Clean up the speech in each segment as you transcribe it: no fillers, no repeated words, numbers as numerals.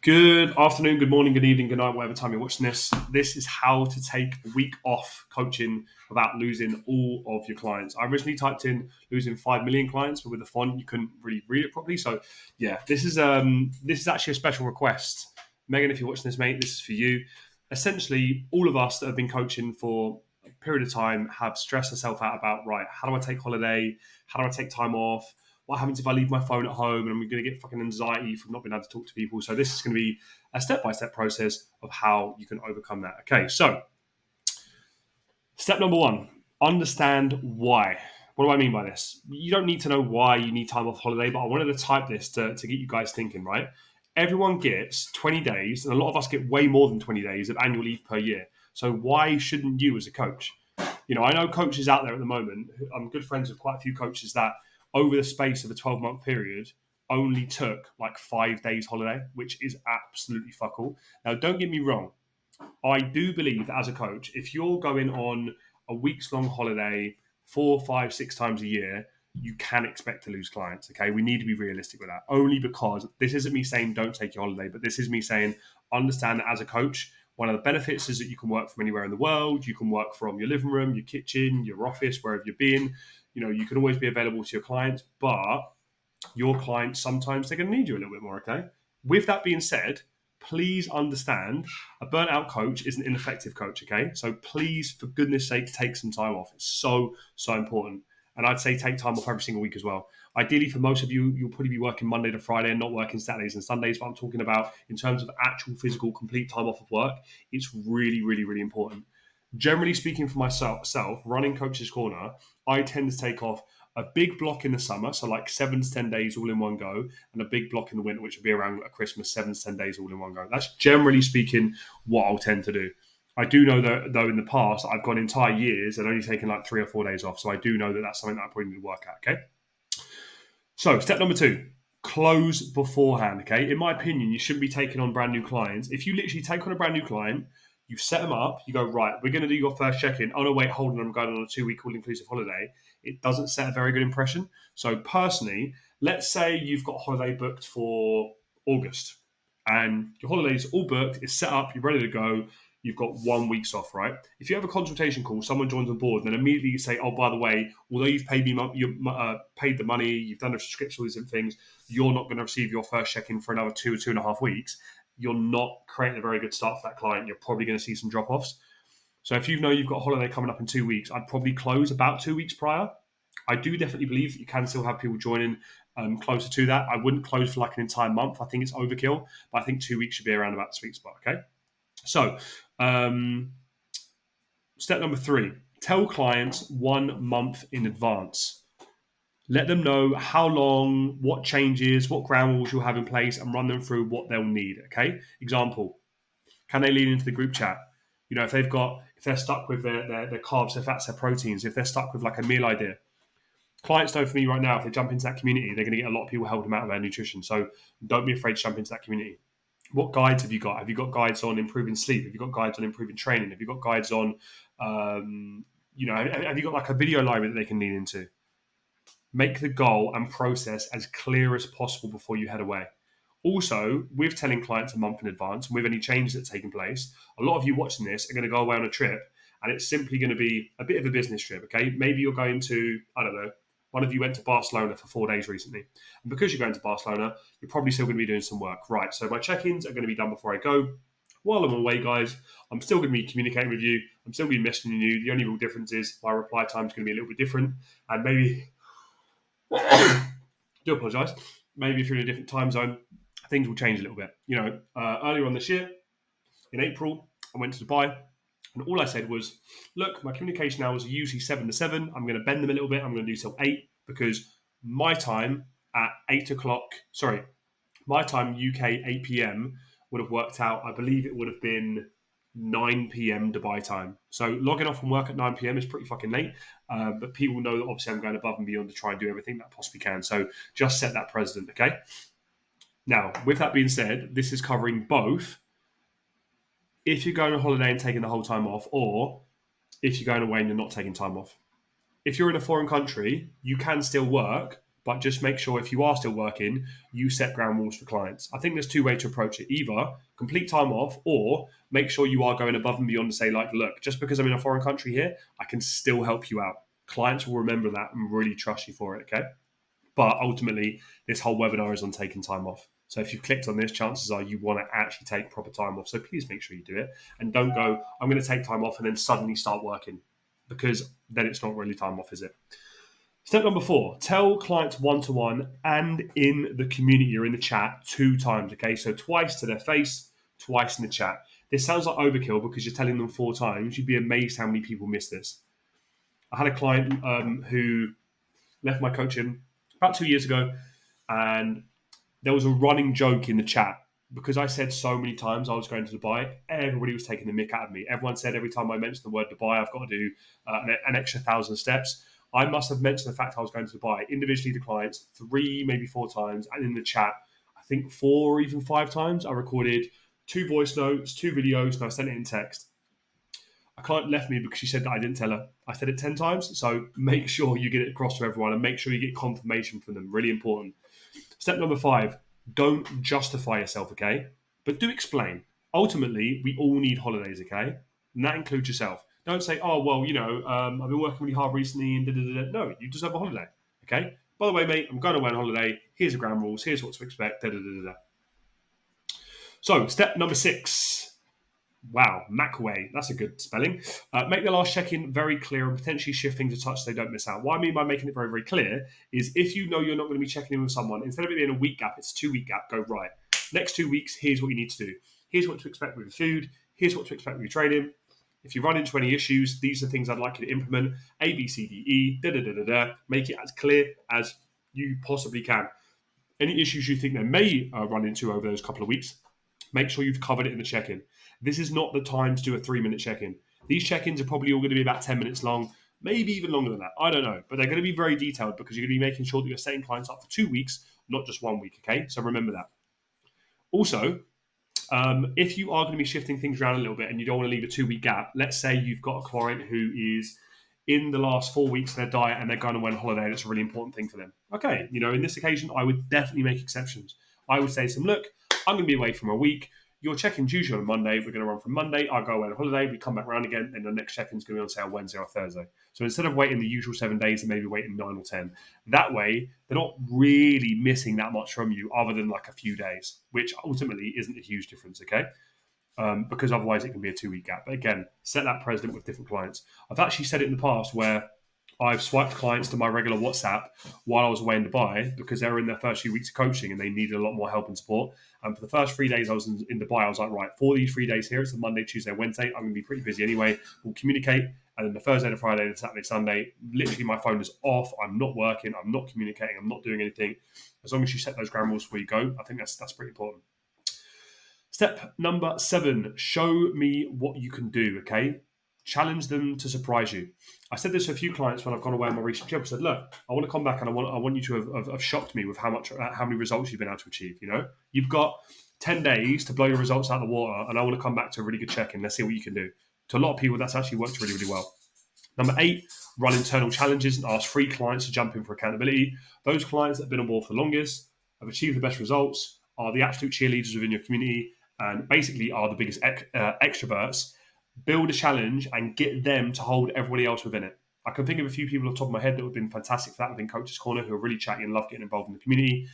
Good afternoon, good morning, good evening, good night, whatever time you're watching this. This is how to take a week off coaching without losing all of your clients. I originally typed in losing 5 million clients, but with the font, you couldn't really read it properly. So yeah, this is actually a special request. Megan, if you're watching this, mate, this is for you. Essentially, all of us that have been coaching for a period of time have stressed ourselves out about, right, how do I take holiday? How do I take time off? What happens if I leave my phone at home and I'm going to get fucking anxiety from not being able to talk to people? So this is going to be a step-by-step process of how you can overcome that. Okay, so step number one, understand why. What do I mean by this? You don't need to know why you need time off holiday, but I wanted to type this to get you guys thinking, right? Everyone gets 20 days, and a lot of us get way more than 20 days of annual leave per year. So why shouldn't you as a coach? I know coaches out there at the moment. I'm good friends with quite a few coaches that over the space of a 12-month period only took like 5 days holiday, which is absolutely fuck all. Now, don't get me wrong. I do believe that as a coach, if you're going on a week's long holiday 4, 5, 6 times a year, you can expect to lose clients. Okay, we need to be realistic with that. Only because this isn't me saying don't take your holiday, but this is me saying understand that as a coach, one of the benefits is that you can work from anywhere in the world. You can work from your living room, your kitchen, your office, wherever you've been. You can always be available to your clients, but your clients sometimes they're going to need you a little bit more. Okay. With that being said, please understand a burnt out coach is an ineffective coach. Okay. So please, for goodness sake, take some time off. It's so important. And I'd say take time off every single week as well. Ideally, for most of you, you'll probably be working Monday to Friday and not working Saturdays and Sundays. But I'm talking about in terms of actual physical, complete time off of work. It's really, really, really important. Generally speaking, for myself, running Coach's Corner, I tend to take off a big block in the summer, so like 7 to 10 days all in one go, and a big block in the winter, which would be around Christmas, 7 to 10 days all in one go. That's generally speaking what I'll tend to do. I do know that though in the past I've gone entire years and only taken like 3 or 4 days off, so I do know that that's something that I probably need to work at. Okay, so step number two. Close beforehand. Okay. In my opinion, you shouldn't be taking on brand new clients. If you literally take on a brand new client, you set them up, you go, right, we're going to do your first check in. Oh, no, wait, hold on, I'm going on a 2 week all inclusive holiday. It doesn't set a very good impression. So, personally, let's say you've got a holiday booked for August and your holiday's all booked, it's set up, you're ready to go. You've got 1 week's off, right? If you have a consultation call, someone joins on board, then immediately you say, "Oh, by the way, although you've paid me, you paid the money, you've done the subscription, all these different things, you're not going to receive your first check-in for another 2 or 2.5 weeks." You're not creating a very good start for that client. You're probably going to see some drop-offs. So if you know you've got a holiday coming up in 2 weeks, I'd probably close about 2 weeks prior. I do definitely believe that you can still have people joining closer to that. I wouldn't close for like an entire month. I think it's overkill, but I think 2 weeks should be around about the sweet spot. Okay. So, um, step number three, tell clients 1 month in advance. Let them know how long, what changes, what ground rules you'll have in place, and run them through what they'll need. Okay. Example, can they lean into the group chat? If they're stuck with their carbs, their fats, their proteins, if they're stuck with like a meal idea. Clients know for me right now, if they jump into that community, they're going to get a lot of people helping them out with their nutrition. So don't be afraid to jump into that community. What guides have you got? Have you got guides on improving sleep? Have you got guides on improving training? Have you got guides on, have you got like a video library that they can lean into? Make the goal and process as clear as possible before you head away. Also, with telling clients a month in advance and with any changes that are taking place, a lot of you watching this are going to go away on a trip and it's simply going to be a bit of a business trip. Okay. Maybe you're going to, I don't know, one of you went to Barcelona for 4 days recently. And because you're going to Barcelona, you're probably still going to be doing some work. Right. So my check ins are going to be done before I go. While I'm away, guys, I'm still going to be communicating with you. I'm still going to be messaging you. The only real difference is my reply time is going to be a little bit different. And maybe, do apologise, maybe if you're in a different time zone, things will change a little bit. Earlier on this year, in April, I went to Dubai, and all I said was, look, my communication hours are usually 7 to 7. I'm going to bend them a little bit. I'm going to do till 8 because my time at 8 o'clock, sorry, my time UK 8 p.m. would have worked out. I believe it would have been 9 p.m. Dubai time. So logging off from work at 9 p.m. is pretty fucking late. But people know that obviously I'm going above and beyond to try and do everything that I possibly can. So just set that precedent, okay? Now, with that being said, this is covering both if you're going on holiday and taking the whole time off, or if you're going away and you're not taking time off. If you're in a foreign country, you can still work, But just make sure if you are still working, you set ground rules for clients. I think there's two ways to approach it. Either complete time off or make sure you are going above and beyond to say, like, look, just because I'm in a foreign country here, I can still help you out. Clients will remember that and really trust you for it, okay? But ultimately, this whole webinar is on taking time off. So if you've clicked on this, chances are you want to actually take proper time off. So please make sure you do it. And don't go, I'm going to take time off and then suddenly start working, because then it's not really time off, is it? Step number 4, tell clients one-to-one and in the community or in the chat 2 times, okay? So twice to their face, twice in the chat. This sounds like overkill because you're telling them 4 times. You'd be amazed how many people miss this. I had a client who left my coaching about 2 years ago, and there was a running joke in the chat because I said so many times I was going to Dubai. Everybody was taking the mick out of me. Everyone said every time I mentioned the word Dubai, I've got to do an extra 1,000 steps. I must have mentioned the fact I was going to Dubai individually to clients 3, maybe 4 times, and in the chat, I think 4 or even 5 times. I recorded 2 voice notes, 2 videos, and I sent it in text. A client left me because she said that I didn't tell her. I said it 10 times. So make sure you get it across to everyone and make sure you get confirmation from them. Really important. Step number 5, don't justify yourself, okay? But do explain. Ultimately, we all need holidays, okay? And that includes yourself. Don't say, oh, well, I've been working really hard recently and da-da-da-da. No, you deserve a holiday, okay? By the way, mate, I'm going away on holiday. Here's the ground rules. Here's what to expect, da-da-da-da-da. So, step number 6. Wow, Macway. That's a good spelling. Make the last check-in very clear and potentially shift things a touch so they don't miss out. What I mean by making it very, very clear is if you know you're not going to be checking in with someone, instead of it being a week gap, it's a 2-week gap, go, right, next 2 weeks, here's what you need to do. Here's what to expect with your food. Here's what to expect with your training. If you run into any issues, these are things I'd like you to implement. A, B, C, D, E, da-da-da-da-da. Make it as clear as you possibly can. Any issues you think they may run into over those couple of weeks, make sure you've covered it in the check-in. This is not the time to do a 3-minute check-in. These check-ins are probably all going to be about 10 minutes long, maybe even longer than that. I don't know. But they're going to be very detailed because you're going to be making sure that you're setting clients up for 2 weeks, not just 1 week, okay? So remember that. Also, if you are going to be shifting things around a little bit and you don't want to leave a 2-week gap, let's say you've got a client who is in the last 4 weeks of their diet and they're going to went on holiday and it's a really important thing for them. Okay, in this occasion, I would definitely make exceptions. I would say to them, look, I'm going to be away for a week. Your check-in's usually on Monday. We're going to run from Monday. I'll go away on holiday. We come back around again, and the next check-in's going to be on, say, on Wednesday or Thursday. So instead of waiting the usual 7 days, and maybe waiting 9 or 10. That way, they're not really missing that much from you other than like a few days, which ultimately isn't a huge difference, okay? Because otherwise it can be a 2-week gap. But again, set that precedent with different clients. I've actually said it in the past where I've swiped clients to my regular WhatsApp while I was away in Dubai because they were in their first few weeks of coaching and they needed a lot more help and support. And for the first 3 days I was in Dubai, I was like, right, for these 3 days here, it's a Monday, Tuesday, Wednesday. I'm going to be pretty busy anyway. We'll communicate. And then the Thursday to Friday, the Saturday, Sunday, literally my phone is off. I'm not working. I'm not communicating. I'm not doing anything. As long as you set those ground rules before you go, I think that's pretty important. Step number 7, show me what you can do, okay? Challenge them to surprise you. I said this to a few clients when I've gone away on my recent trip. I said, look, I want to come back and I want you to have shocked me with how many results you've been able to achieve. You've got 10 days to blow your results out of the water, and I want to come back to a really good check-in. Let's see what you can do. To a lot of people, that's actually worked really, really well. Number 8, run internal challenges and ask free clients to jump in for accountability. Those clients that have been on board for the longest, have achieved the best results, are the absolute cheerleaders within your community, and basically are the biggest extroverts. Build a challenge and get them to hold everybody else within it. I can think of a few people off the top of my head that have been fantastic for that within Coach's Corner, who are really chatty and love getting involved in the community.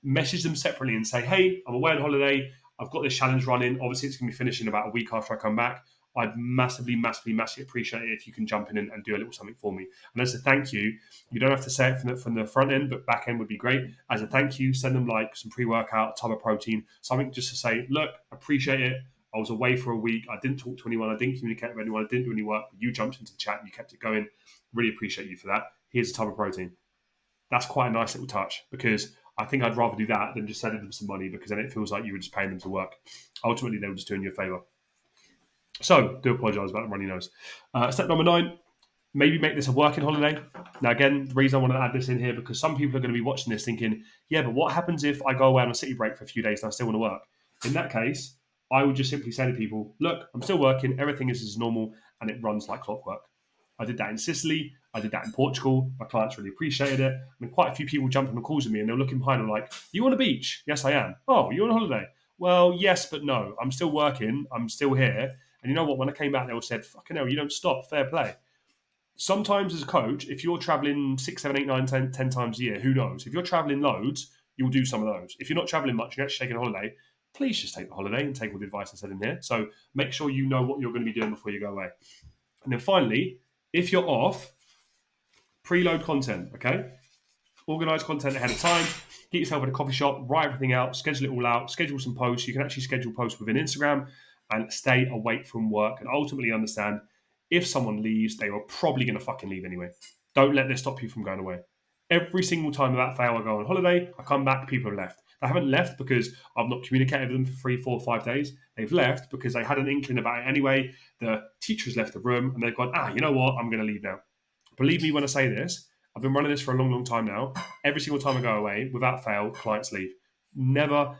Message them separately and say, hey, I'm away on holiday. I've got this challenge running. Obviously, it's going to be finishing about a week after I come back. I'd massively, massively, massively appreciate it if you can jump in and do a little something for me. And as a thank you, you don't have to say it from the front end, but back end would be great. As a thank you, send them like some pre-workout, a tub of protein, something just to say, look, appreciate it. I was away for a week. I didn't talk to anyone. I didn't communicate with anyone. I didn't do any work. But you jumped into the chat and you kept it going. Really appreciate you for that. Here's a tub of protein. That's quite a nice little touch because I think I'd rather do that than just sending them some money because then it feels like you were just paying them to work. Ultimately, they were just doing you a favour. So, do apologise about the runny nose. Step number 9, maybe make this a working holiday. Now, again, the reason I want to add this in here because some people are going to be watching this thinking, yeah, but what happens if I go away on a city break for a few days and I still want to work? In that case, I would just simply say to people, look, I'm still working, everything is as normal, and it runs like clockwork. I did that in Sicily. I did that in Portugal. My clients really appreciated it. I mean, quite a few people jumped on the calls with me and they were looking behind and like, you on a beach? Yes, I am. Oh, you're on holiday? Well, yes, but no. I'm still working. I'm still here. And you know what? When I came back, they all said, fucking hell, you don't stop. Fair play. Sometimes as a coach, if you're traveling 6, 7, 8, 9, 10 times a year, who knows? If you're traveling loads, you'll do some of those. If you're not traveling much, you're actually taking a holiday, please just take the holiday and take all the advice I said in here. So make sure you know what you're going to be doing before you go away. And then finally, if you're off, preload content, okay? Organize content ahead of time. Get yourself at a coffee shop, write everything out, schedule it all out, schedule some posts. You can actually schedule posts within Instagram and stay awake from work and ultimately understand if someone leaves, they are probably going to fucking leave anyway. Don't let this stop you from going away. Every single time without fail, I go on holiday, I come back, people have left. They haven't left because I've not communicated with them for 3, 4, 5 days. They've left because they had an inkling about it anyway. The teacher's left the room and they've gone, you know what? I'm going to leave now. Believe me when I say this, I've been running this for a long, long time now. Every single time I go away, without fail, clients leave. Never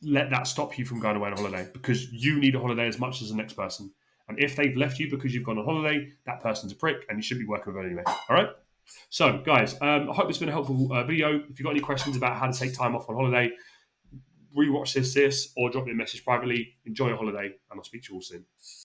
let that stop you from going away on holiday because you need a holiday as much as the next person. And if they've left you because you've gone on holiday, that person's a prick and you should be working with them anyway. All right? So, guys, I hope it's been a helpful video. If you've got any questions about how to take time off on holiday, rewatch this, or drop me a message privately. Enjoy your holiday, and I'll speak to you all soon.